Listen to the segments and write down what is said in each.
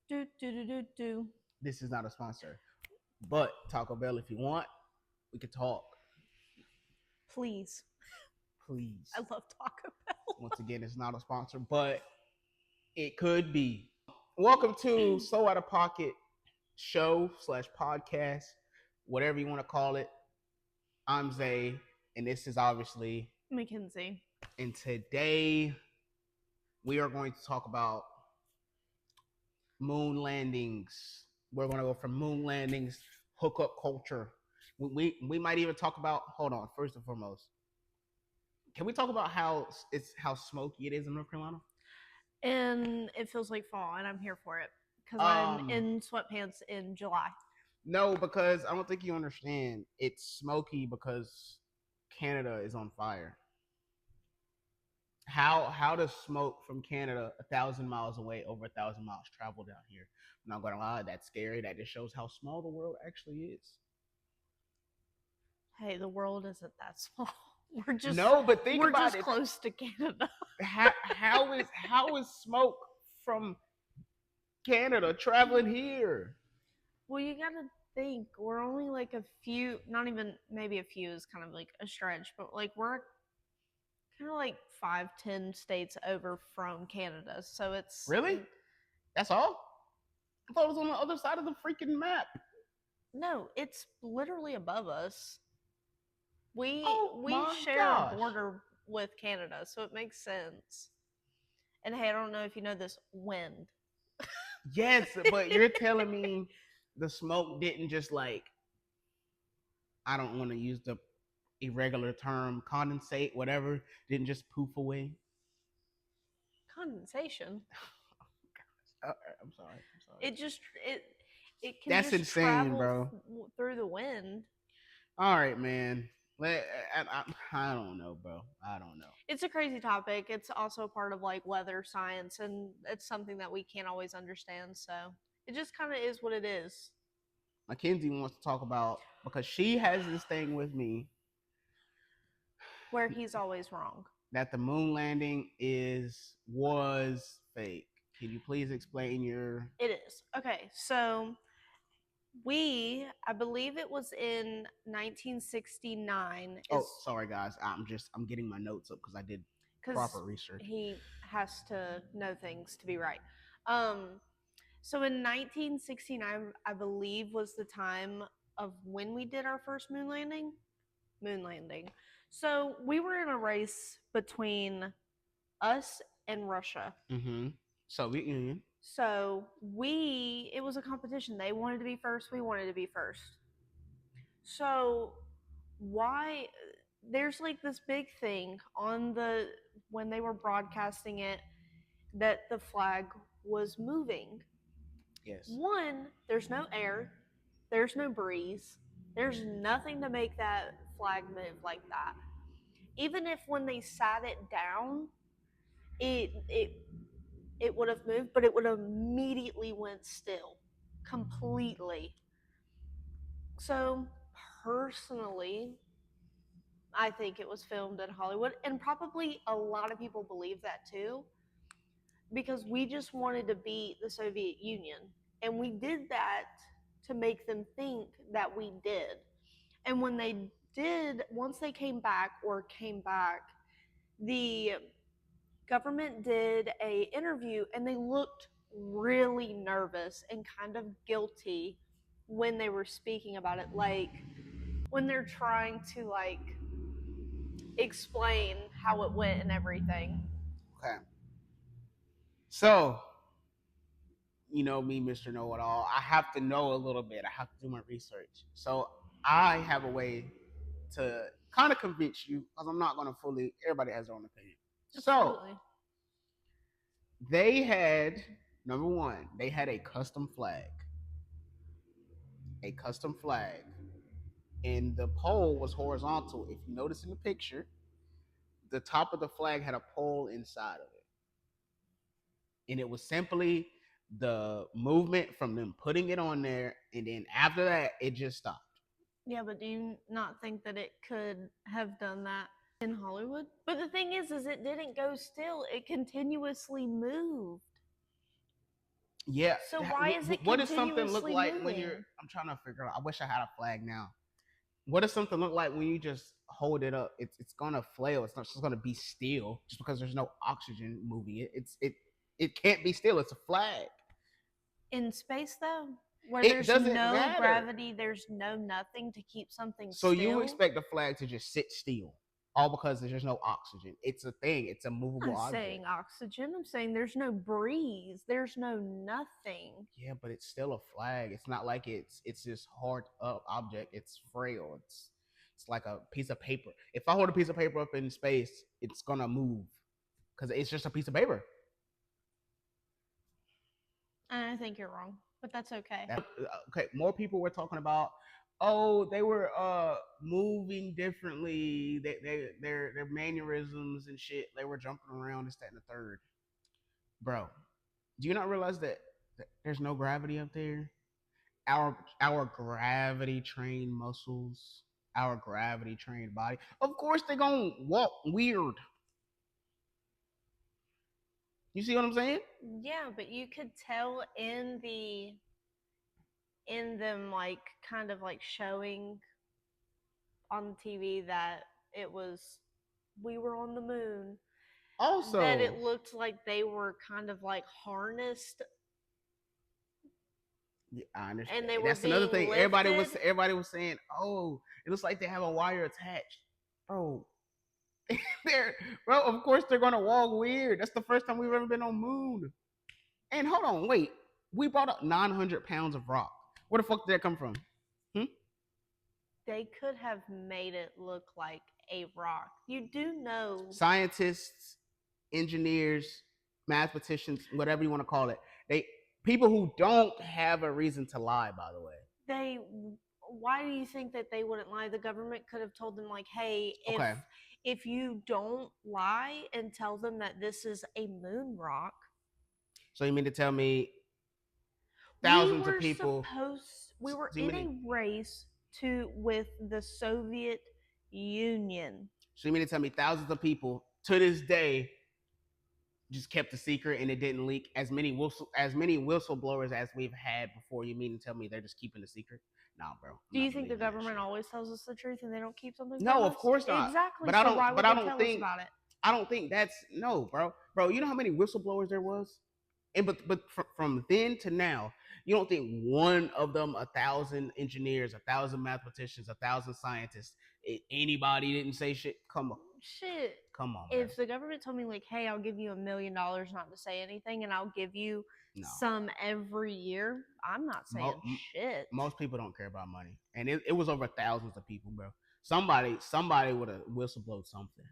Do do do do do. This is not a sponsor. But Taco Bell, if you want, we could talk. Please. Please. I love Taco Bell. Once again, it's not a sponsor, but it could be. Welcome to So Out of Pocket show slash podcast, whatever you want to call it. I'm Zay, and this is obviously Mackenzie. And today we are going to talk about moon landings. We're going to go from moon landings, hookup culture. We might even talk about. Hold on, first and foremost, can we talk about how smoky it is in North Carolina? And it feels like fall, and I'm here for it because I'm in sweatpants in July. No, because I don't think you understand. It's smoky because Canada is on fire. How does smoke from Canada 1,000 miles away, over 1,000 miles, travel down here? I'm not gonna lie, that's scary. That just shows how small the world actually is. Hey, the world isn't that small. We're just but think we're about just it. close to Canada. How is smoke from Canada traveling here? Well, you gotta think we're only like a few, not even maybe a few is kind of like a stretch, but like we're kind of like 5-10 states over from Canada, so it's Really? That's all? I thought it was on the other side of the freaking map. No, it's literally above us. We share gosh. a border with Canada, so it makes sense. And hey, I don't know if you know this, wind. Yes, but you're telling me the smoke didn't just like, I don't want to use the irregular term, condensate, whatever, didn't just poof away? Condensation. I'm sorry. It just it can That's just insane, travel bro. through the wind. All right, man. I don't know, bro. I don't know. It's a crazy topic. It's also a part of like weather science, and it's something that we can't always understand. So it just kind of is what it is. Mackenzie wants to talk about, because she has this thing with me where he's always wrong, that the moon landing was fake. Can you please explain your? It is. Okay, so I believe it was in 1969. Oh, sorry guys. I'm getting my notes up because I did proper research. He has to know things to be right. So in 1969, I believe was the time of when we did our first moon landing. So we were in a race between us and Russia. Mm-hmm. Soviet Union. So it was a competition. They wanted to be first. We wanted to be first. So why there's like this big thing on when they were broadcasting it that the flag was moving. Yes. One, there's no air, there's no breeze, there's nothing to make that flag move like that. Even if when they sat it down, it would have moved, but it would have immediately went still, completely. So personally, I think it was filmed in Hollywood, and probably a lot of people believe that too, because we just wanted to beat the Soviet Union, and we did that to make them think that we did. And when they did, once they came back, the government did a interview, and they looked really nervous and kind of guilty when they were speaking about it, like when they're trying to like explain how it went and everything. Okay. So, you know me, Mr. Know-It-All. I have to know a little bit. I have to do my research. So I have a way to kind of convince you, because I'm not going to fully. Everybody has their own opinion. Absolutely. So they had, number one, they had a custom flag. A custom flag. And the pole was horizontal. If you notice in the picture, the top of the flag had a pole inside of it. And it was simply the movement from them putting it on there, and then after that, it just stopped. Yeah, but do you not think that it could have done that in Hollywood? But the thing is it didn't go still. It continuously moved. Yeah. So why is it What does something look continuously like when you're? moving? I'm trying to figure out. I wish I had a flag now. What does something look like when you just hold it up? It's gonna flail. It's not just gonna be still just because there's no oxygen moving it. It can't be still. It's a flag. In space, though, where It there's doesn't no matter. gravity, there's no nothing to keep something So you still. expect the flag to just sit still, all because there's just no oxygen. It's a thing. It's a movable I'm object. saying oxygen. I'm saying there's no breeze. There's no nothing. Yeah, but it's still a flag. It's not like it's this hard up object. It's frail. It's like a piece of paper. If I hold a piece of paper up in space, it's gonna move because it's just a piece of paper. I think you're wrong, but that's okay. Okay, more people were talking about, oh, they were moving differently. Their mannerisms and shit. They were jumping around, this, that, and the third. Bro, do you not realize that there's no gravity up there? Our gravity trained muscles, our gravity trained body. Of course they're gonna walk weird. You see what I'm saying? Yeah, but you could tell in them like kind of like showing on TV that it was we were on the moon, that it Also, looked like they were kind of like harnessed yeah, I understand. and they were That's another being thing. lifted. Everybody was saying, "Oh, it looks like they have a wire attached." Bro, they're bro. Of course they're gonna walk weird. That's the first time we've ever been on moon. And hold on, wait. We brought up 900 pounds of rock. Where the fuck did that come from? Hmm? They could have made it look like a rock. You do know Scientists, engineers, mathematicians, whatever you want to call it. They people who don't have a reason to lie. By the way, they why do you think that they wouldn't lie? The government could have told them like, "Hey, okay. if you don't lie and tell them that this is a moon rock, So you mean to tell me we thousands of were people? supposed we were So you in mean a race to with the Soviet Union. so you mean to tell me thousands of people to this day just kept a secret and it didn't leak? As many whistleblowers as we've had before. You mean to tell me they're just keeping a secret? Nah, bro. I'm Do not you think the believing that government shit. always tells us the truth and they don't keep something from No, us? of course not. Exactly. But I So don't. why would But I they don't tell us think. about it? I don't think that's no, bro. Bro, you know how many whistleblowers there was, and but from then to now, you don't think one of them, 1,000 engineers, 1,000 mathematicians, 1,000 scientists, anybody didn't say shit? Come on, Shit. come on, bro. If the government told me like, "Hey, I'll give you $1 million not to say anything, and I'll give you No, some every year," I'm not saying Mo- shit. most people don't care about money, and it was over thousands of people, bro. Somebody would have whistleblowed something.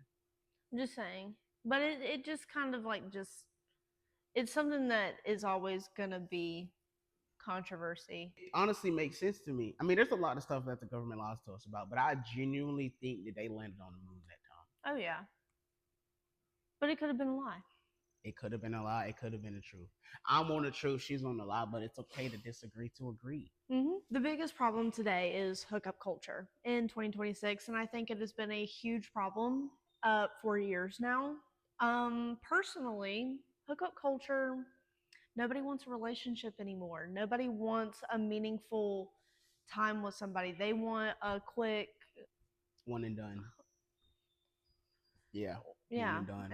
I'm just saying. But it just kind of like just it's something that is always gonna be controversy. Honestly makes sense to me. I mean, there's a lot of stuff that the government lies to us about, but I genuinely think that they landed on the moon that time. Oh yeah. But it could have been a lie. It could have been a lie. It could have been the truth. I'm on the truth. She's on the lie, but it's okay to disagree to agree. The biggest problem today is hookup culture in 2026, and I think it has been a huge problem for years now. Personally, hookup culture, nobody wants a relationship anymore. Nobody wants a meaningful time with somebody. They want a quick, One and done. Yeah, one yeah. and done.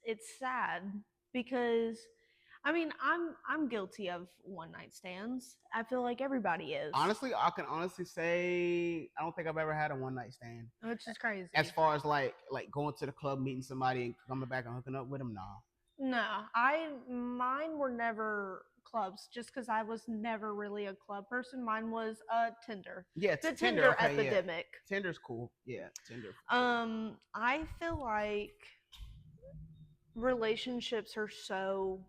It's sad because I mean, I'm guilty of one night stands. I feel like everybody is. Honestly, I can honestly say I don't think I've ever had a one night stand. Which is crazy. As far as like going to the club, meeting somebody, and coming back and hooking up with them, nah. No, mine were never clubs just because I was never really a club person. Mine was Tinder. Yeah, The Tinder. Tinder Okay, epidemic. yeah. Tinder's cool. Yeah, Tinder. I feel like relationships are so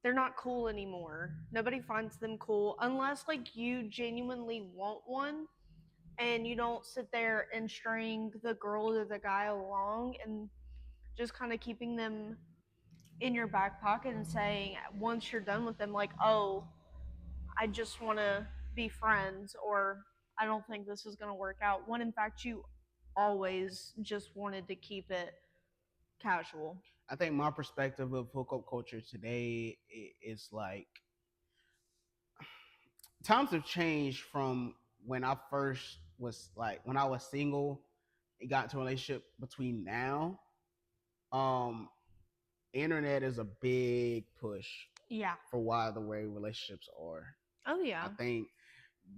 they're not cool anymore. Nobody finds them cool unless like you genuinely want one and you don't sit there and string the girl or the guy along and just kind of keeping them in your back pocket and saying once you're done with them like, "Oh, I just want to be friends," or "I don't think this is going to work out," when in fact you always just wanted to keep it casual. I think my perspective of hookup culture today is like times have changed from when I first was like when I was single and got into a relationship between now. Um, internet is a big push Yeah. for why the way relationships are. Oh I yeah. think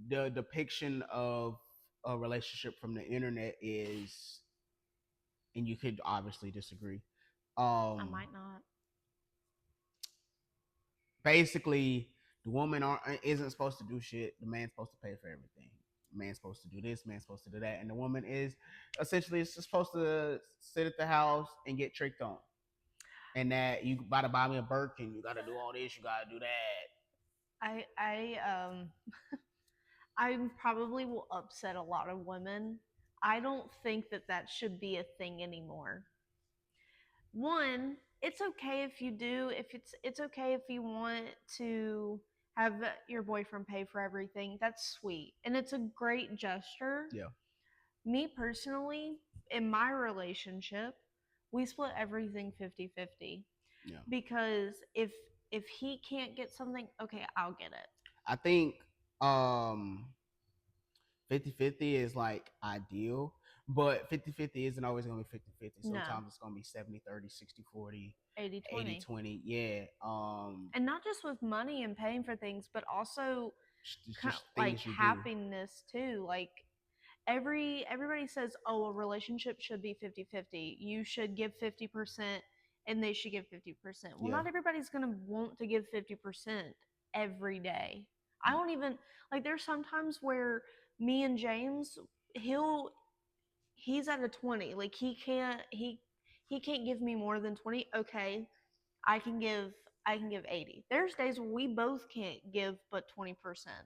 the depiction of a relationship from the internet is, and you could obviously disagree. I Um, might not. basically, the woman isn't supposed to do shit. The man's supposed to pay for everything. The man's supposed to do this. Man's supposed to do that, and the woman is essentially supposed to sit at the house and get tricked on. And that you gotta buy me a Birkin, you gotta do all this, you gotta do that. I I probably will upset a lot of women. I don't think that that should be a thing anymore. One, it's okay if you do. If it's okay if you want to have your boyfriend pay for everything. That's sweet. And it's a great gesture. Yeah, Me personally, in my relationship, we split everything 50-50 yeah. because if he can't get something, okay, I'll get it. I think um 50-50 is like ideal, but 50-50 isn't always going to be 50-50. No, Sometimes it's going to be 70-30, 60-40, 80-20. 80-20. Yeah. And not just with money and paying for things, but also It's kind of just like things you do. happiness too. Like everybody says, "Oh, a relationship should be 50-50. You should give 50% and they should give 50%." Well, Yeah. not everybody's going to want to give 50% every day. I don't even like there's sometimes where me and James, he'll he's at a 20. Like he can't give me more than 20. Okay, I can give I can give 80. There's days where we both can't give but 20%.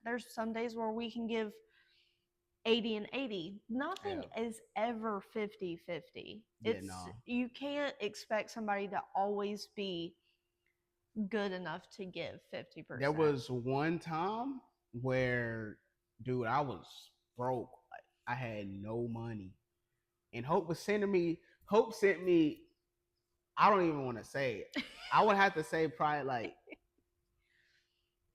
There's some days where we can give 80 and 80. Nothing Yeah. is ever 50-50. Yeah, It's no. you can't expect somebody to always be good enough to give There 50%. was one time where, dude, I was broke. Like, I had no money. And Hope sent me, I don't even want to say it. I would have to say probably like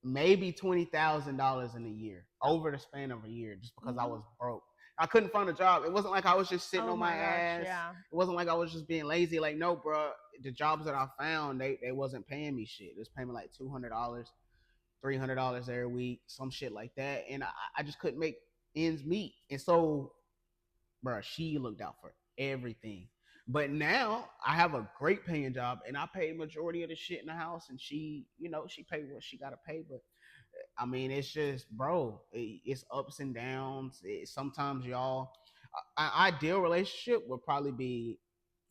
maybe $20,000 in a year over the span of a year just because I Mhm. was broke. I couldn't find a job. It wasn't like I was just sitting Oh on my my gosh, ass. yeah. It wasn't like I was just being lazy. Like, no, bro. The jobs that I found, they wasn't paying me shit. It was paying me like $200, $300 every week, some shit like that. And I just couldn't make ends meet. And so, bro, she looked out for everything. But now I have a great paying job and I pay majority of the shit in the house and she, she paid what she gotta pay. But I mean, it's just, bro, it's ups and downs. Sometimes y'all, an ideal relationship would probably be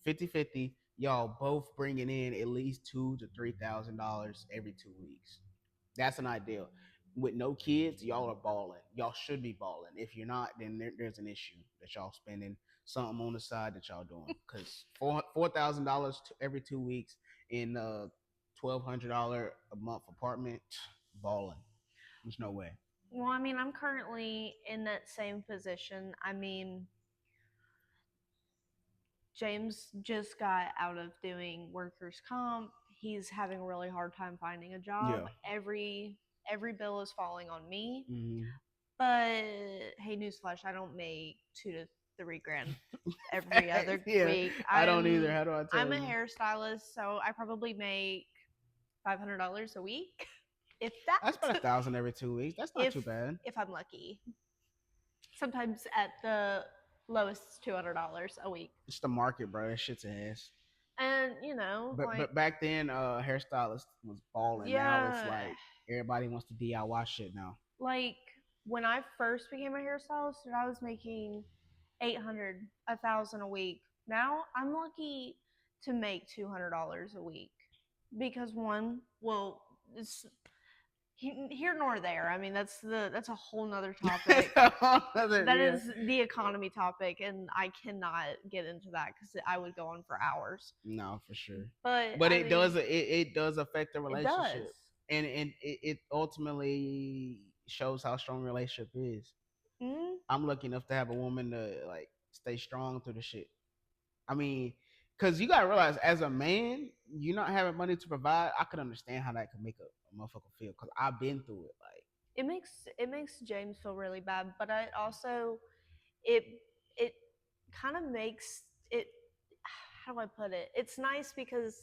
50-50. Y'all both bringing in at least $2,000 to $3,000 every 2 weeks. That's an ideal. With no kids, y'all are balling. Y'all should be balling. If you're not, then there's an issue that y'all spending something on the side that y'all doing. Because $4,000 every 2 weeks in a $1,200 a month apartment, balling. There's no way. Well, I mean, I'm currently in that same position. I mean, James just got out of doing workers' comp. He's having a really hard time finding a job. Yeah. Every bill is falling on me. Mm-hmm. But hey, newsflash, I don't make 2 to 3 grand every other Yeah, week. I don't either. How do I tell I'm a you? hairstylist, so I probably make $500 a week, if That's about a that. thousand every 2 weeks. That's not if too bad. if I'm lucky. Sometimes at the lowest $200 a week. It's the market, bro. That shit's ass. And like But back then, hairstylist was balling. Now it's yeah, like everybody wants to DIY shit now. like when I first became a hairstylist, I was making 800, 1,000 a week. Now I'm lucky to make $200 a week because one, well, it's here nor there. I mean, that's a whole nother topic. That Yeah. is the economy topic, and I cannot get into that because I would go on for hours. No, for sure. But But I it mean, does it does affect the it does. relationship, and it ultimately shows how strong a relationship is. Mm, I'm lucky enough to have a woman to like stay strong through the shit. I mean, Because you gotta realize, as a man, you not having money to provide. I could understand how that could make a motherfucker feel. Because I've been through it. Like, It makes James feel really bad, but I also it it kind of makes it, how do I put it? It's nice because,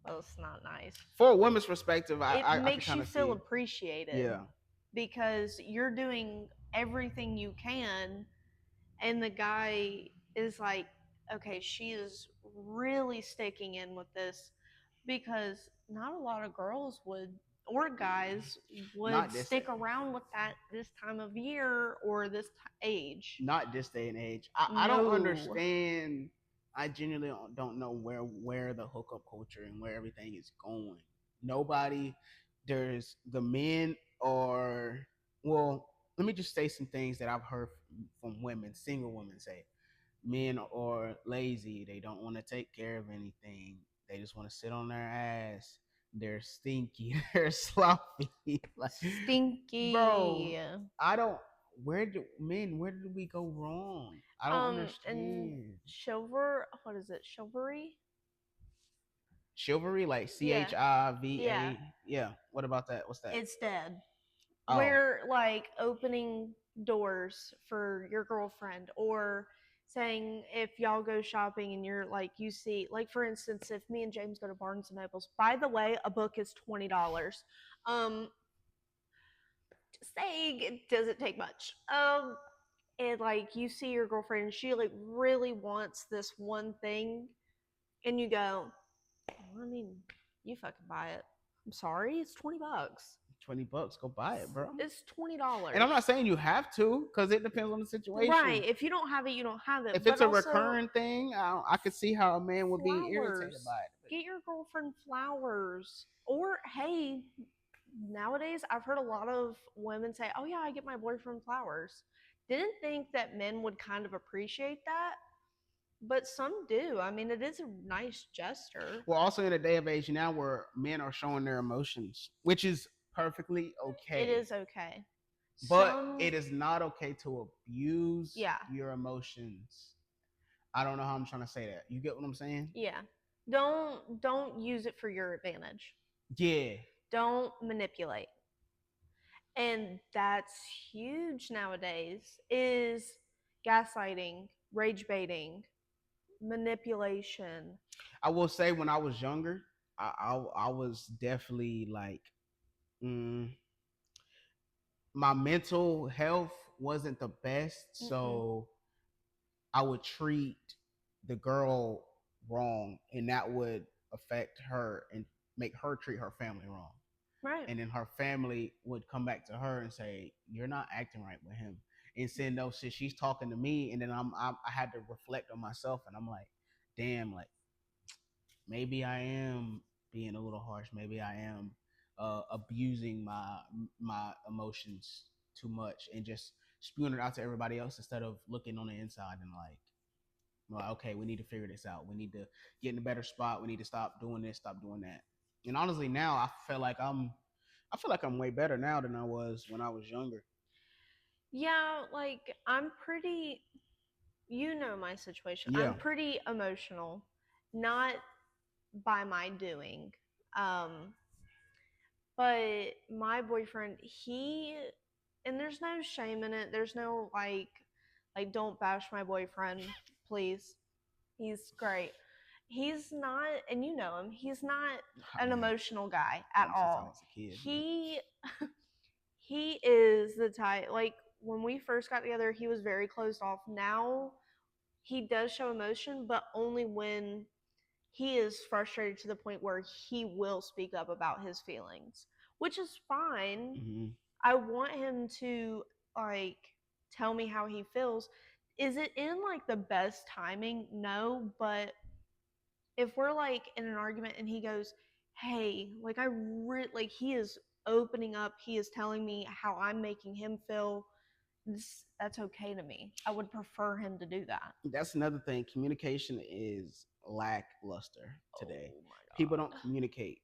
well, it's not nice. for a woman's perspective, It I can makes kind you of feel see. appreciated Yeah, because you're doing everything you can, and the guy is like, okay, she is really sticking in with this, because not a lot of girls would, or guys would not this day. stick around with that this time of year or this age. Not this day and age. I don't No. understand. I genuinely don't know where the hookup culture and where everything is going. Nobody. There's the men are, well. Let me just say some things that I've heard from women, single women say. Men are lazy. They don't want to take care of anything. They just want to sit on their ass. They're stinky. They're sloppy. Like, bro, Stinky. I don't. Where do men? Where did we go wrong? I don't And understand. what is it? Chivalry? Chivalry, like Yeah. Yeah. Chiva. Yeah. What about that? What's that? It's dead. Oh, Where, like, opening doors for your girlfriend, or saying if y'all go shopping and you're like, you see, like, for instance, if me and James go to Barnes and Nobles, by the way, a book is $20. Um, just saying, it doesn't take much. And like, you see your girlfriend and she like really wants this one thing, and you go, well, I mean, you fucking buy it. I'm sorry, it's $20. $20. Go buy it, bro. It's $20. And I'm not saying you have to, because it depends on the situation. Right. If you don't have it, you don't have it. If But it's a also, recurring thing, I could see how a man would be irritated flowers. by it. But Get your girlfriend flowers. Or, hey, nowadays I've heard a lot of women say, oh, yeah, I get my boyfriend flowers. Didn't think that men would kind of appreciate that, but some do. I mean, it is a nice gesture. we're also in a day of age now where men are showing their emotions, which is perfectly It okay. is okay. But Some, it is not okay to abuse yeah, your emotions. I don't know how I'm trying to say that. You get what I'm saying? yeah. Don't use it for your advantage. Yeah. Don't manipulate. And that's huge nowadays, is gaslighting, rage baiting, manipulation. I will say, when I was younger, I was definitely like, mm, my mental health wasn't the best, Mm-mm. so I would treat the girl wrong, and that would affect her and make her treat her family wrong. Right. And then her family would come back to her and say, "You're not acting right with him." And saying, "No, shit, she's talking to me." And then I had to reflect on myself, and I'm like, "Damn, like maybe I am being a little harsh. Maybe I am abusing my emotions too much and just spewing it out to everybody else instead of looking on the inside and like, well, okay, we need to figure this out. We need to get in a better spot. We need to stop doing this, stop doing that." And honestly, now I feel like I'm way better now than I was when I was younger. Yeah, like, I'm pretty, you know my situation. Yeah. I'm pretty emotional, not by my doing. Um, but my boyfriend, and there's no shame in it. There's no like, don't bash my boyfriend, please. He's great. He's not, and you know him, he's not I an mean, emotional guy know at him since I all. was a kid. He he is the type, like, when we first got together, he was very closed off. Now he does show emotion, but only when he is frustrated to the point where he will speak up about his feelings, which is fine. Mm-hmm. I want him to, like, tell me how he feels. Is it in like the best timing? No, but if we're like in an argument and he goes, "Hey, like, like, he is opening up, he is telling me how I'm making him feel." That's okay to me. I would prefer him to do that. That's another thing. Communication is lackluster today. Oh my People god. don't communicate.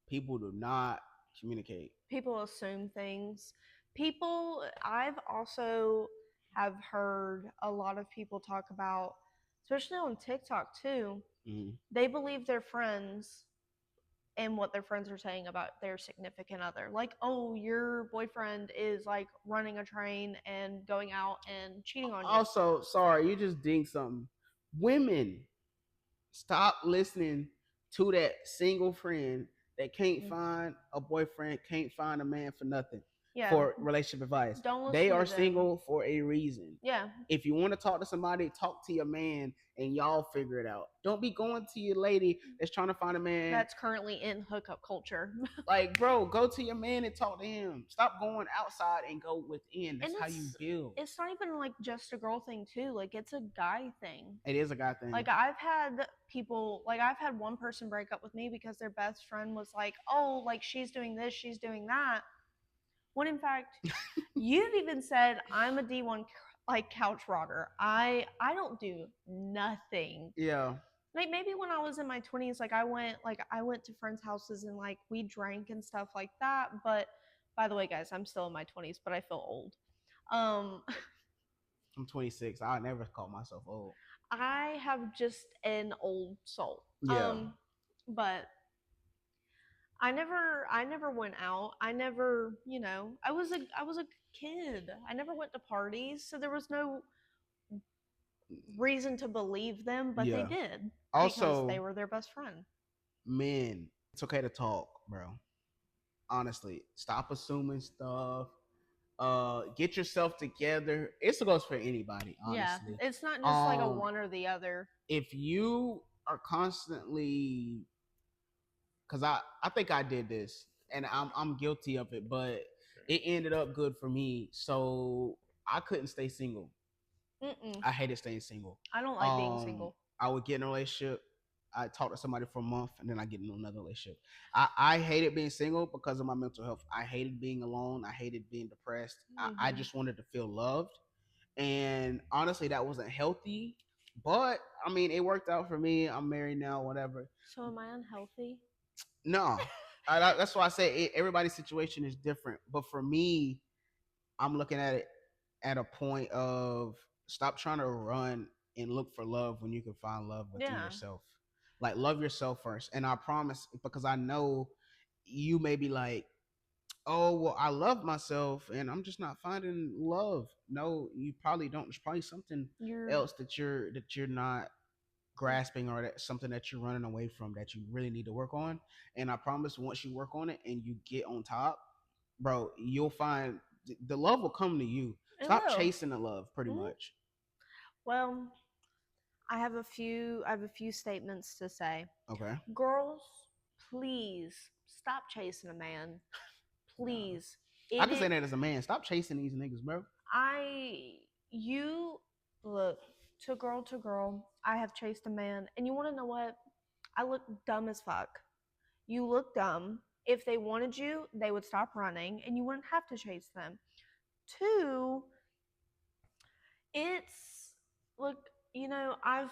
People do not communicate. People assume things. I've also have heard a lot of people talk about, especially on TikTok too. Mm. They believe their friends and what their friends are saying about their significant other. Like, oh, your boyfriend is like running a train and going out and cheating on you. Also, sorry, you just dinged something. Women, stop listening to that single friend that can't Mm. find a boyfriend, can't find a man for nothing Yeah, for relationship advice. don't They listen are to them. single for a reason. Yeah, If you want to talk to somebody, talk to your man and y'all figure it out. Don't be going to your lady that's trying to find a man. that's currently in hookup culture. Like, bro, go to your man and talk to him. Stop going outside and go within. And That's how you build. it's not even like just a girl thing too. Like it's a guy thing. It is a guy thing. Like I've had people, like I've had one person break up with me because their best friend was like, "Oh, like she's doing this, she's doing that." When in fact, you've even said I'm a D1 like couch rocker. I don't do nothing. Yeah. Like maybe when I was in my 20s, like I went to friends' houses and like we drank and stuff like that. But by the way, guys, I'm still in my 20s, but I feel old. Um, I'm 26. I never call myself old. I have just an old soul. Yeah. But I never went out. I never, I was a kid. I never went to parties, so there was no reason to believe them, but they Yeah. did because they Also, were their best friend. men, it's okay to talk, bro. Honestly, stop assuming stuff. Get yourself together. It goes for anybody, Yeah, honestly. it's not just like a Um, one or the other. if you are constantly, because I think I did this, and I'm guilty of it, but it ended up good for me. So I couldn't stay single. Mm-mm. I hated staying single. I don't like being single. I would get in a relationship. I talk to somebody for a month, and then I get into another relationship. I hated being single because of my mental health. I hated being alone. I hated being depressed. I Mm-hmm. just wanted to feel loved, and honestly, that wasn't healthy. But I mean, it worked out for me. I'm married now, whatever. So am I unhealthy? No, that's why I say everybody's situation is different. But for me, I'm looking at it at a point of stop trying to run and look for love when you can find love within Yeah. yourself. Like love yourself first. And I promise, because I know you may be like, oh well, I love myself and I'm just not finding love. No, you probably don't. There's probably something You're else that you're not grasping, or that something that you're running away from that you really need to work on. And I promise, once you work on it and you get on top, bro, you'll find the love will come to you. it Stop will. chasing the love, pretty Mhm. much. Well, I have a few statements to say. Okay. Girls, please stop chasing a man. Please. I It can say is that as a man. Stop chasing these niggas, bro. I you look to girl. I have chased a man, and you want to know what? I look dumb as fuck. You look dumb. If they wanted you, they would stop running, and you wouldn't have to chase them. Two, it's look. I've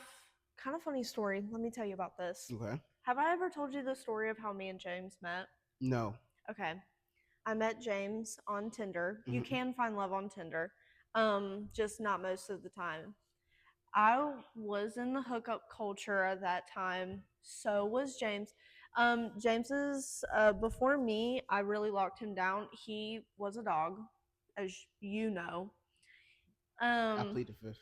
kind of funny story. Let me tell you about this. Okay. Have I ever told you the story of how me and James met? No. Okay. I met James on Tinder. You Mhm. can find love on Tinder, just not most of the time. I was in the hookup culture at that time. So was James. James's before me. I really locked him down. He was a dog, as you know. I Um, plead the fifth.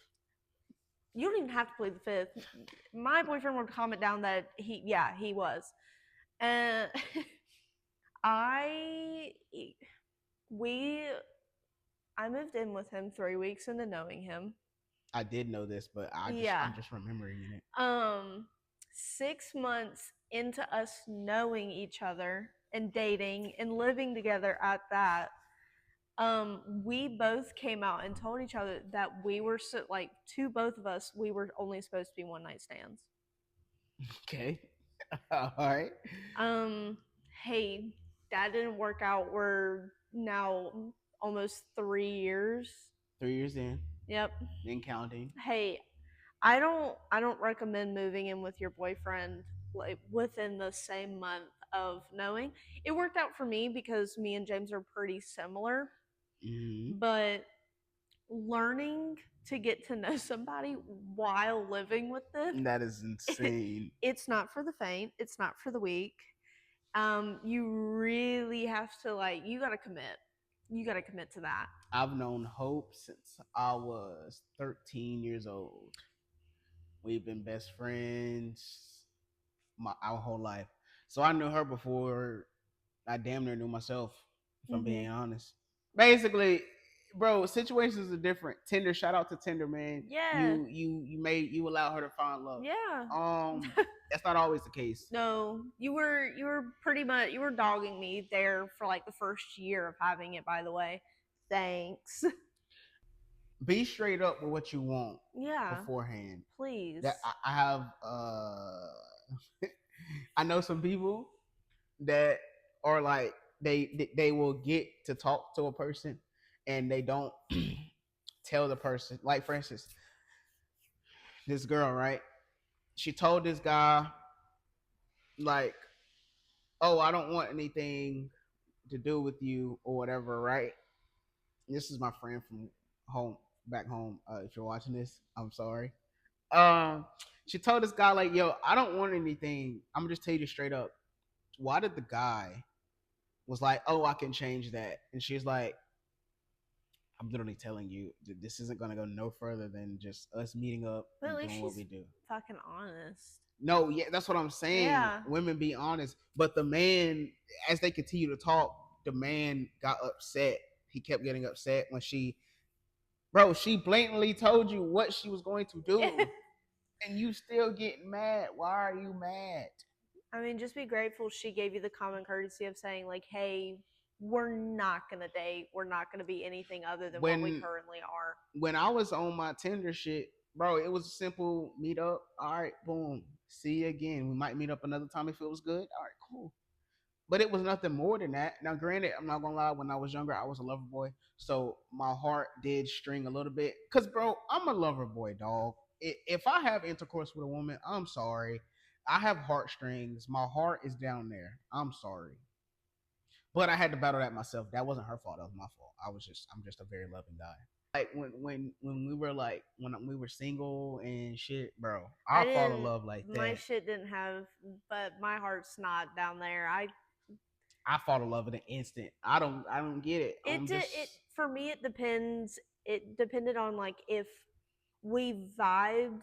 you don't even have to plead the fifth. My boyfriend would comment down that he was. And I we I moved in with him 3 weeks into knowing him. I did know this, but Yeah. I'm just remembering it. 6 months into us knowing each other and dating and living together at that, we both came out and told each other that we were like to both of us, we were only supposed to be one night stands. Okay. All right. Um, hey, that didn't work out. We're now almost 3 years. 3 years in, Yep. then counting. Hey, I don't recommend moving in with your boyfriend like within the same month of knowing. It worked out for me because me and James are pretty similar, Hmm. but learning to get to know somebody while living with them, That is insane. it's not for the faint. It's not for the weak. You really have to like. You gotta commit. You gotta commit to that. I've known Hope since I was 13 years old. We've been best friends our whole life. So I knew her before I damn near knew myself, if I'm being Mm-hmm. honest. Basically, bro, situations are different. Tinder, shout out to Tinder, man. Yeah. You allow her to find love. Yeah. That's not always the case. No, you were pretty much you were dogging me there for like the first year of having it. By the way, thanks. Be straight up with what you want Yeah, beforehand. please. That I have I know some people that are like they will get to talk to a person and they don't tell the person. Like for instance, this girl, right? She told this guy like, "Oh, I don't want anything to do with you or whatever," right? This is my friend from home, back home. If you're watching this, I'm sorry. Um, she told this guy like, "Yo, I don't want anything. I'm gonna just tell you straight up." Why did the guy was like, "Oh, I can change that," and she's like, "I'm literally telling you, this isn't gonna go no further than just us meeting up But at and least doing what she's we do." fucking honest. No, yeah, that's what I'm saying. Yeah. Women be honest, but the man, as they continue to talk, the man got upset. He kept getting upset when bro, she blatantly told you what she was going to do, and you still getting mad. Why are you mad? I mean, just be grateful she gave you the common courtesy of saying like, "Hey, we're not gonna date. We're not gonna be anything other than what we When currently are." when I was on my Tinder shit, bro, it was a simple meet up. All right, boom. See you again. We might meet up another time if it was good. All right, cool. But it was nothing more than that. Now, granted, I'm not gonna lie. When I was younger, I was a lover boy, so my heart did string a little bit. Cause, bro, I'm a lover boy, dog. If I have intercourse with a woman, I'm sorry. I have heartstrings. My heart is down there. I'm sorry. But I had to battle that myself. That wasn't her fault. That was my fault. I'm just a very loving guy. Like when we were like when we were single and shit, bro. I I fall in didn't. love like My that. shit didn't have, but my heart's not down there. I fall in love in an instant. I don't get it. It I'm did just it for me. It depends. It depended on like if we vibed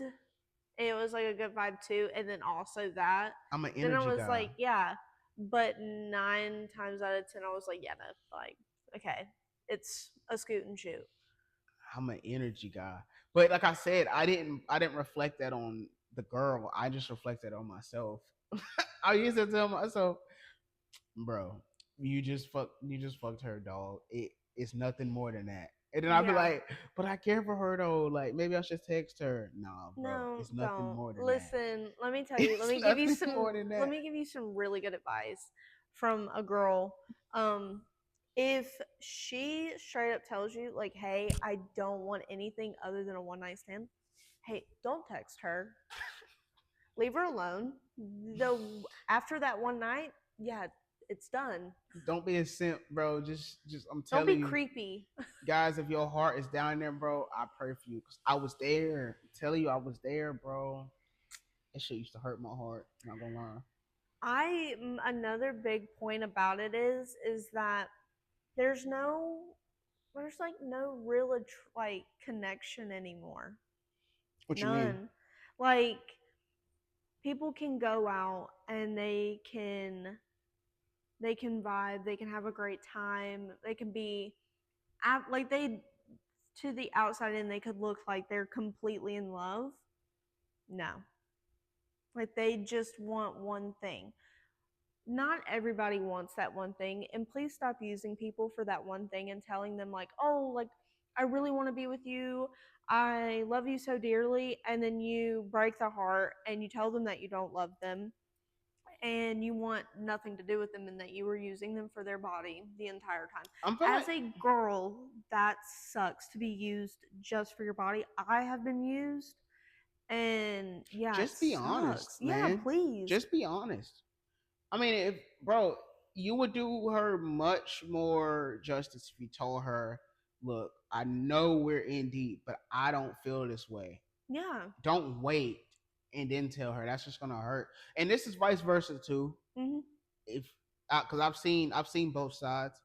and it was like a good vibe too, and then also that. I'm an Then I energy was guy. like, yeah. But 9 times out of 10, I was like, yeah, no, like, okay, it's a scoot and shoot. I'm an energy guy. But like I said, I didn't reflect that on the girl. I just reflected on myself. I used to tell myself, bro, you just fucked her, dog. It's nothing more than that. And then I'd be Yeah. like, but I care for her though. Like maybe I should text her. Nah, bro, No, it's nothing don't. more than that. Listen, let me tell you. It's nothing more than Let that. me give you some really good advice from a girl. Um if she straight up tells you like, "Hey, I don't want anything other than a one night stand." Hey, don't text her. Leave her alone. The after that one night, yeah, it's done. Don't be a simp, bro. Just I'm Don't be telling you, creepy. guys, if your heart is down there, bro, I pray for you. Cause I was there. I'm telling you, I was there, bro. That shit used to hurt my heart. Not gonna lie. Another big point about it is that there's no there's like no real like connection anymore. What you mean? None. Like people can go out and they can vibe, they can have a great time, they can be like they to the outside and they could look like they're completely in love. No. Like they just want one thing. Not everybody wants that one thing, and please stop using people for that one thing and telling them like, "Oh, like I really want to be with you. I love you so dearly." And then you break their heart and you tell them that you don't love them and you want nothing to do with them and that you were using them for their body the entire time. I'm feeling As a girl, that sucks to be used just for your body. I have been used and yeah, it just be honest, sucks. Yeah, man. please. Just be honest. I mean, if bro, you would do her much more justice if you told her look, I know we're in deep, but I don't feel this way. Yeah. Don't wait and then tell her. That's just gonna hurt. And this is vice versa too. Hmm. If because I've seen both sides.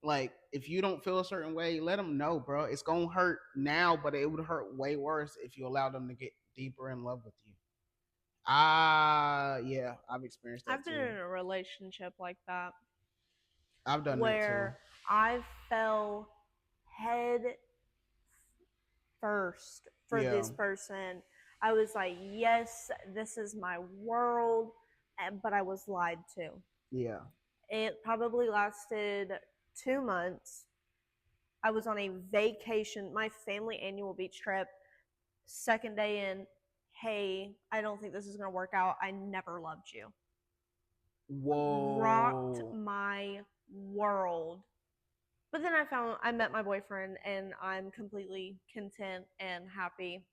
Like if you don't feel a certain way, let them know, bro. It's gonna hurt now, but it would hurt way worse if you allow them to get deeper in love with you. Yeah, I've experienced that I've been too. in a relationship like that I've done that too. where I fell head first for Yeah, this person. I was like, yes, this is my world, but I was lied to. yeah. It probably lasted 2 months. I was on a vacation, my family annual beach trip. Second day in, hey, I don't think this is going to work out. I never loved you. Rocked Whoa. my world. But then I met my boyfriend and I'm completely content and happy.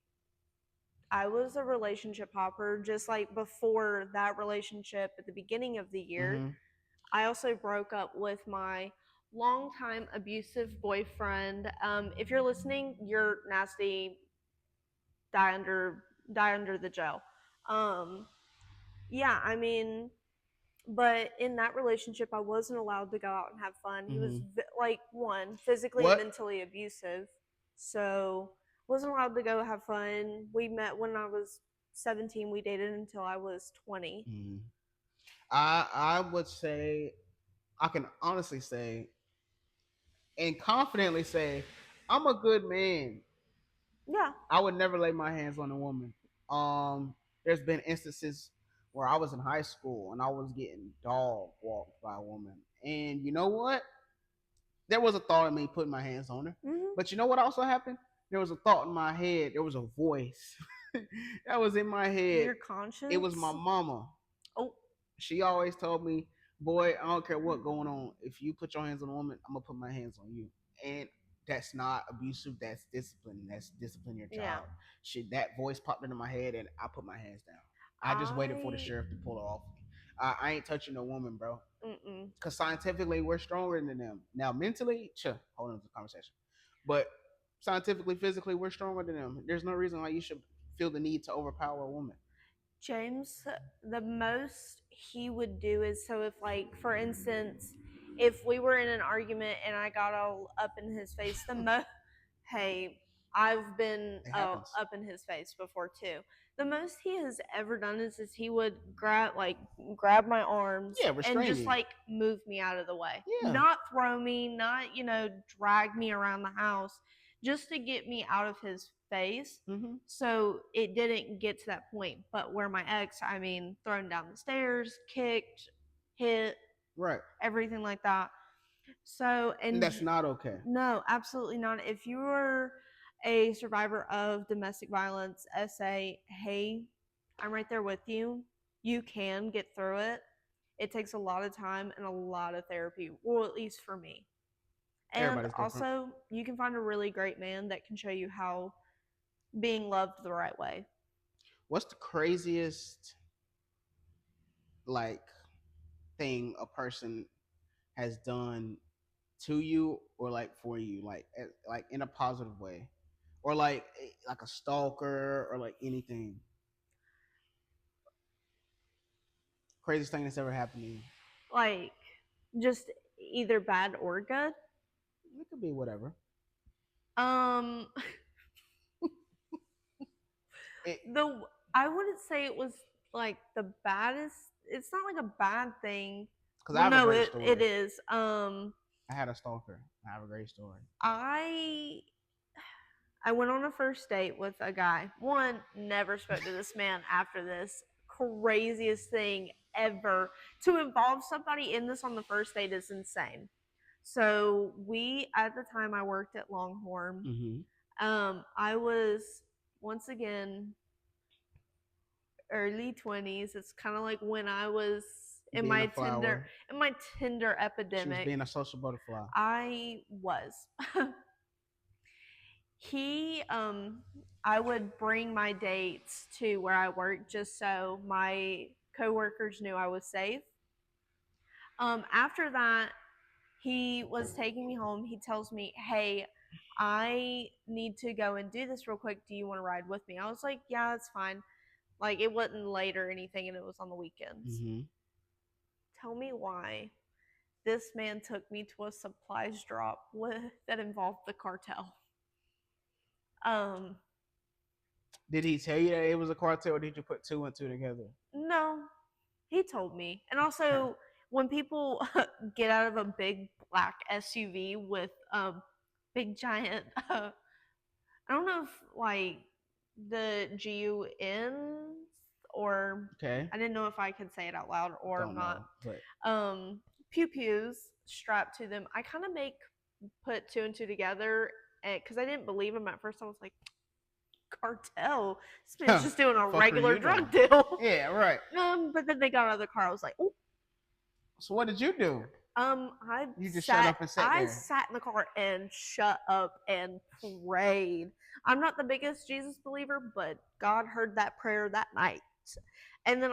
I was a relationship hopper just like before that relationship at the beginning of the year. Mm-hmm. I also broke up with my longtime abusive boyfriend. If you're listening, you're nasty. Die under die under the jail. Um, yeah, I mean, but in that relationship, I wasn't allowed to go out and have fun. He was Mm-hmm. like one physically and What? mentally abusive, so wasn't allowed to go have fun. We met when I was 17. We dated until I was 20. Mm-hmm. I would say I can honestly say and confidently say I'm a good man. Yeah. I would never lay my hands on a woman. There's been instances where I was in high school and I was getting dog walked by a woman, and you know what? There was a thought of me putting my hands on her, Hmm. but you know what also happened? There was a thought in my head. There was a voice that was in my head. Your It was my conscience. mama. Oh, She always told me, "Boy, I don't care what going on. If you put your hands on a woman, I'm gonna put my hands on you." And that's not abusive. That's discipline. That's discipline your yeah. child. Shit, that voice popped into my head, and I put my hands down. I just waited for the I. sheriff to pull it off me. I ain't touching no woman, bro. Mm-mm. Because scientifically, we're stronger than them. Now, mentally, hold on to the conversation. But scientifically, physically, we're stronger than them. There's no reason why you should feel the need to overpower a woman. James, the most he would do is so if, like, for instance, if we were in an argument and I got all up in his face, the most, hey, I've been It happens. up in his face before too. The most he has ever done is he would grab my arms Yeah, and restrain just you. like move me out of the way, Yeah. not throw me, not drag me around the house, just to get me out of his face Mm-hmm. so it didn't get to that point. But where my ex, I mean, thrown down the stairs, kicked, hit, Right. everything like that. So, And and that's not okay. no, absolutely not. If you are a survivor of domestic violence, SA, hey, I'm right there with you. You can get through it. It takes a lot of time and a lot of therapy, well, at least for me. And Everybody's different. also, you can find a really great man that can show you how being loved the right way. What's the craziest like thing a person has done to you or like for you, like in a positive way, or like a stalker or like anything craziest thing that's ever happened to you? Like, just either bad or good. It could be whatever. Um, It the I wouldn't say it was like the baddest. It's not like a bad thing. because I Well, have a no, great it story. is. I had a stalker. I have a great story. I I went on a first date with a guy. One, never spoke to this man after this. Craziest thing ever. To involve somebody in this on the first date is insane. So we at the time I worked at Longhorn. Mm-hmm. I was once again early 20s. It's kind of like when I was in Being a my Tinder flower. in my Tinder She was epidemic. being a social butterfly. I was. he I would bring my dates to where I worked just so my coworkers knew I was safe. After that, he was taking me home. He tells me, "Hey, I need to go and do this real quick. Do you want to ride with me? I was like, yeah, it's fine. Like, it wasn't late or anything, and it was on the weekends. Mm-hmm. Tell me why this man took me to a supplies drop that involved the cartel. Um, Did he tell you that it was a cartel, or did you put two and two together? no, he told me. And also, when people get out of a big black SUV with big giant, I don't know if like the GUN or Okay. I didn't know if I could say it out loud or Don't not. know, but Pew pews strapped to them. I kind of make put two and two together because I didn't believe him at first. I was like, cartel. This man's just doing a fuck are regular you doing? drug deal. Yeah, right. But then they got out of the car. I was like, oh. So what did you do? You just shut up and sat I there. sat in the car and shut up and prayed. I'm not the biggest Jesus believer, but God heard that prayer that night. And then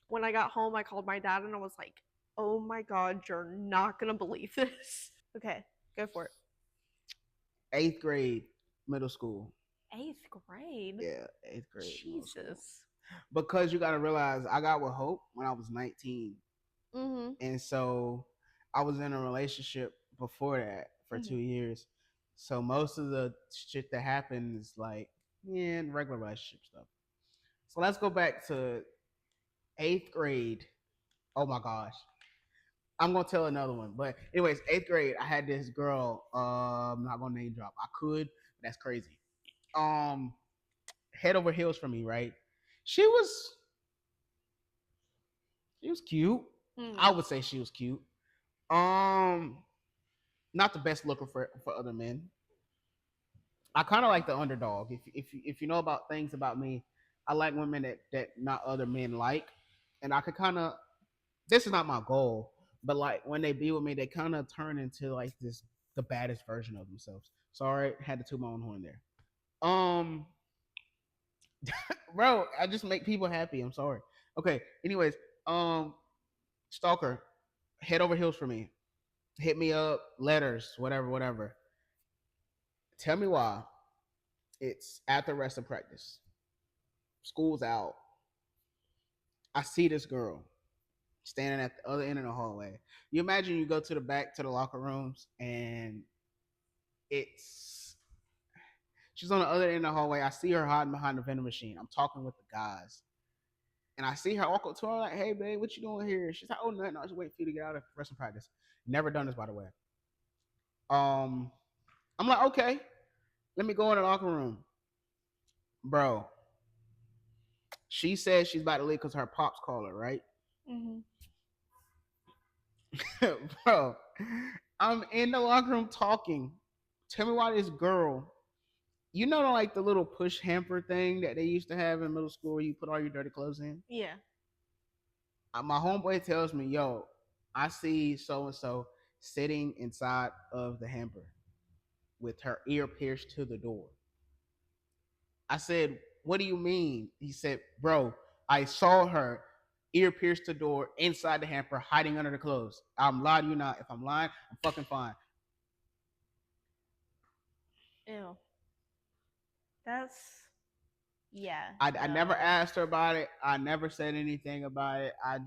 when I got home, I called my dad and I was like, "Oh my God, you're not gonna believe this." Okay, go for it. 8th grade, middle school. 8th grade. Yeah, 8th grade. Jesus. Because you got to realize, I got with Hope when I was 19, Mm-hmm. and so I was in a relationship before that for 2 years. So most of the shit that happened is like, yeah, regular relationship stuff. So let's go back to 8th grade. Oh my gosh. I'm gonna tell another one. But anyways, 8th grade, I had this girl. I'm not gonna name drop. I could, but that's crazy. Um, Head over heels for me, right? She was she was cute. I would say she was cute. Um, Not the best looker for other men. I kind of like the underdog. If you know about things about me, I like women that not other men like, and I could kind of. This is not my goal, but like when they be with me, they kind of turn into like this the baddest version of themselves. Sorry, had to toot my own horn there. Um, Bro, I just make people happy. I'm sorry. Okay. Anyways, um, stalker, head over heels for me. Hit me up, letters, whatever, whatever. Tell me why. It's after rest of practice. School's out. I see this girl standing at the other end of the hallway. You imagine you go to the back to the locker rooms and it's she's on the other end of the hallway. I see her hiding behind the vending machine. I'm talking with the guys. And I see her walk up to her like, "Hey, babe, what you doing here?" She's like, "Oh, nothing. I was waiting for you to get out of wrestling practice." Never done this, by the way. Um, I'm like, okay, let me go in the locker room, bro. She says she's about to leave because her pops call her, right? Mm-hmm. Bro, I'm in the locker room talking. Tell me why this girl, like the little push hamper thing that they used to have in middle school where you put all your dirty clothes in? Yeah. My homeboy tells me, yo, I see so and so sitting inside of the hamper with her ear pierced to the door. I said, what do you mean? He said, bro, I saw her ear pierced the door inside the hamper, hiding under the clothes. I'm lying to you not. If I'm lying, I'm fucking fine. Ew. That's yeah. I never asked her about it. I never said anything about it. I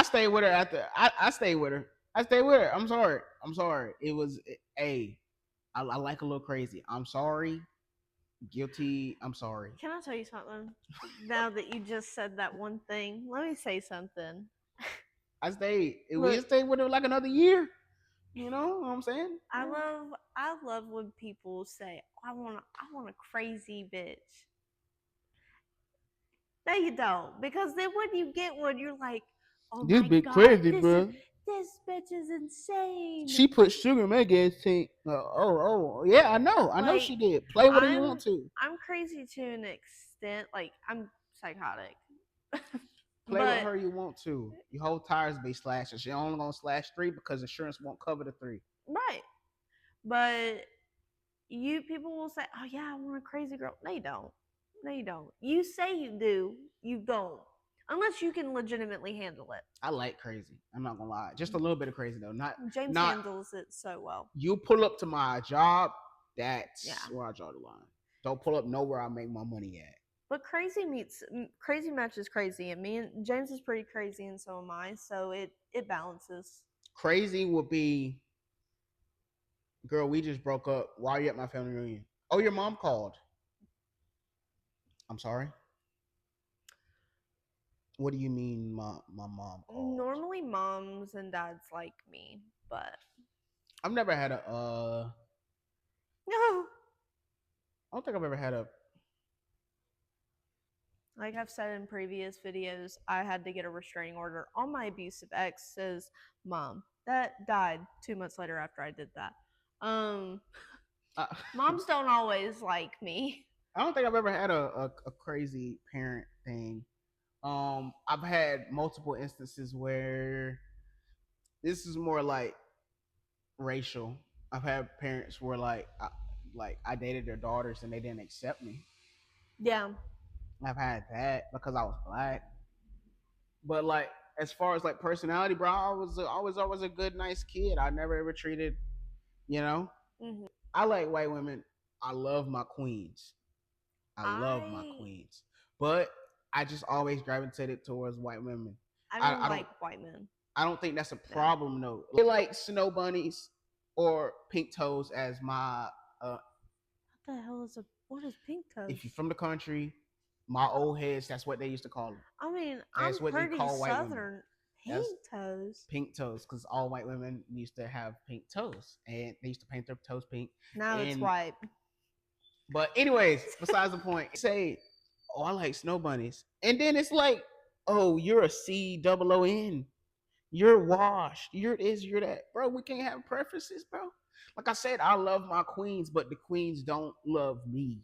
stayed with her after I stayed with her. I stayed with her. I'm sorry. I'm sorry. It was a I like a little crazy. I'm sorry. Guilty. I'm sorry. Can I tell you something? Now that you just said that one thing, let me say something. I stayed. We Look, stayed with her like another year. You know what I'm saying? I love when people say, I want a crazy bitch. No, you don't, because then when you get one, you're like, oh This my bit God, crazy, bro. this bitch is insane. She put sugar in my gas tank. Yeah, I know. I know Like, she did. Play whatever you want to. I'm crazy to an extent. Like, I'm psychotic. Play with But her you want to. Your whole tires be slashing. She only gonna slash 3 because insurance won't cover the 3. right. But you people will say, "Oh yeah, I want a crazy girl." No, you don't. No, you don't. You say you do. You don't. unless you can legitimately handle it. I like crazy. I'm not gonna lie, just a little bit of crazy though. Not James not handles it so well. you pull up to my job. That's Yeah. where I draw the line. Don't pull up nowhere I make my money at. But crazy matches crazy, and me and James is pretty crazy, and so am I. So it balances. Crazy would be, girl, we just broke up. Why are you at my family reunion? Oh, your mom called. I'm sorry. What do you mean my mom called? Normally, moms and dads like me, but I've never had a no. I don't think I've ever had a Like I've said in previous videos, I had to get a restraining order on my abusive ex's mom. That died 2 months later after I did that. Um, uh, moms don't always like me. I don't think I've ever had a crazy parent thing. I've had multiple instances where this is more like racial. I've had parents where like I dated their daughters and they didn't accept me. Yeah. I've had that because I was black. But like as far as like personality, bro, I was always a good, nice kid. I never ever treated, you know. Mm-hmm. I like white women. I love my queens. I love my I queens. But I just always gravitated towards white women. I I, don't I don't like white men. I don't think that's a No. problem though. They like snow bunnies or pink toes as my What the hell is a what is pink if you're toast? from the country, my old heads, that's what they used to call them. I mean, I'm That's what they pretty call white women. southern. That's Pink toes. pink toes because all white women used to have pink toes and they used to paint their toes pink. Now it's And white. but anyways, besides the point, say, oh, I like snow bunnies, and then it's like, oh, you're a COON. You're washed. You're this. You're that, bro. We can't have preferences, bro. Like I said, I love my queens, but the queens don't love me.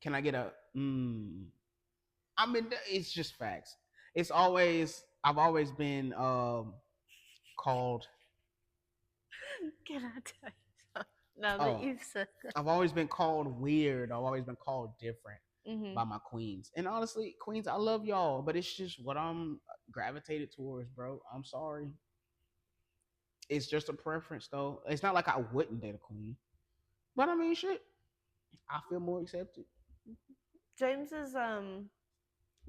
Can I get a? I mean, it's just facts. It's always I've always been called. Can I tell you something? Now that Oh, you've said that. I've always been called weird. I've always been called different Mm-hmm. by my queens. And honestly, queens, I love y'all, but it's just what I'm gravitated towards, bro. I'm sorry. It's just a preference, though. It's not like I wouldn't date a queen, but I mean, shit, I feel more accepted. James is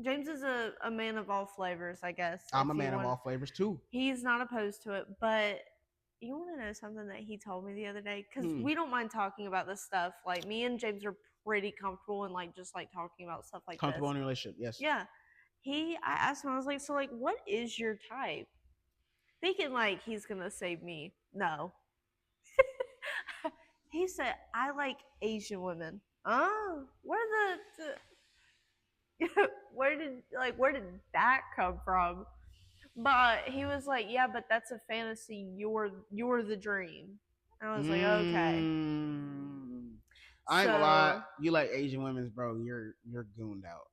James is a man of all flavors, I guess. I'm If a you man of want, all flavors too. he's not opposed to it. But you want to know something that he told me the other day? Because Hmm. we don't mind talking about this stuff. Like me and James are pretty comfortable and like just like talking about stuff like Comfortable this. in a relationship, yes. Yeah. I asked him. I was like, so like, what is your type? Thinking like he's gonna save me. No. He said, I like Asian women. Oh, where did that come from? But he was like, yeah, but that's a fantasy. You're the dream. And I was like, okay. Mm. I ain't gonna lie. So, You like Asian women's, bro. You're gooned out.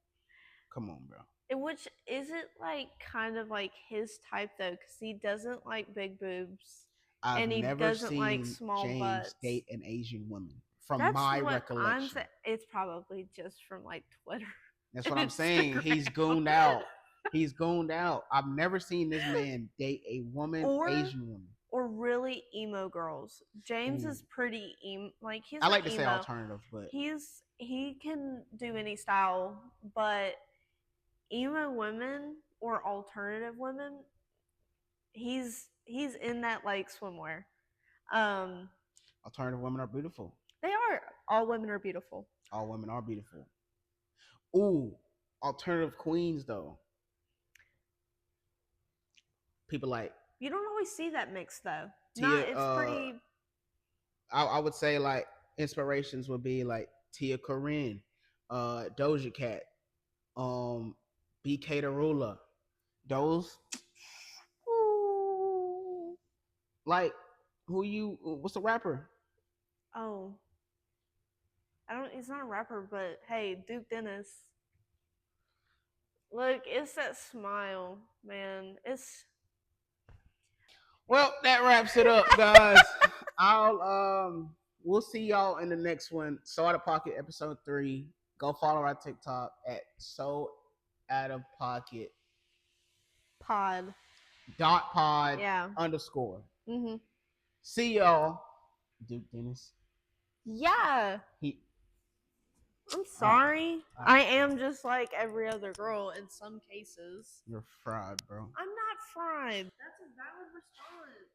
Come on, bro. which isn't like kind of like his type though, because he doesn't like big boobs I've and he never doesn't like seen small James butts. date an Asian woman, from That's my what I'm recollection. saying. It's probably just from like Twitter That's and what I'm saying. He's Instagram. gooned out. He's gooned out. I've never seen this man date a woman, or Asian woman. or really emo girls. James Ooh. is pretty emo. Like he's I not like to say emo. alternative, but He can do any style, but emo women or alternative women, he's in that like swimwear. Um, alternative women are beautiful. they are all women are beautiful. All women are beautiful. Ooh, alternative queens though. People like You don't always see that mix though. Tia. Not it's pretty. I would say like inspirations would be like Tia Corinne, Doja Cat, um, BK Darula. Those like who you? What's the rapper? Oh, I don't. He's not a rapper, but hey, Duke Dennis. Look, it's that smile, man. It's Well, that wraps it up, guys. I'll we'll see y'all in the next one. So out of pocket episode 3. Go follow our TikTok at so out of pocket Pod. .pod Yeah. underscore. Mhm. See y'all, Duke Dennis. Yeah. I'm sorry. I am just like every other girl in some cases. You're fried, bro. I'm not fried. That's a valid response.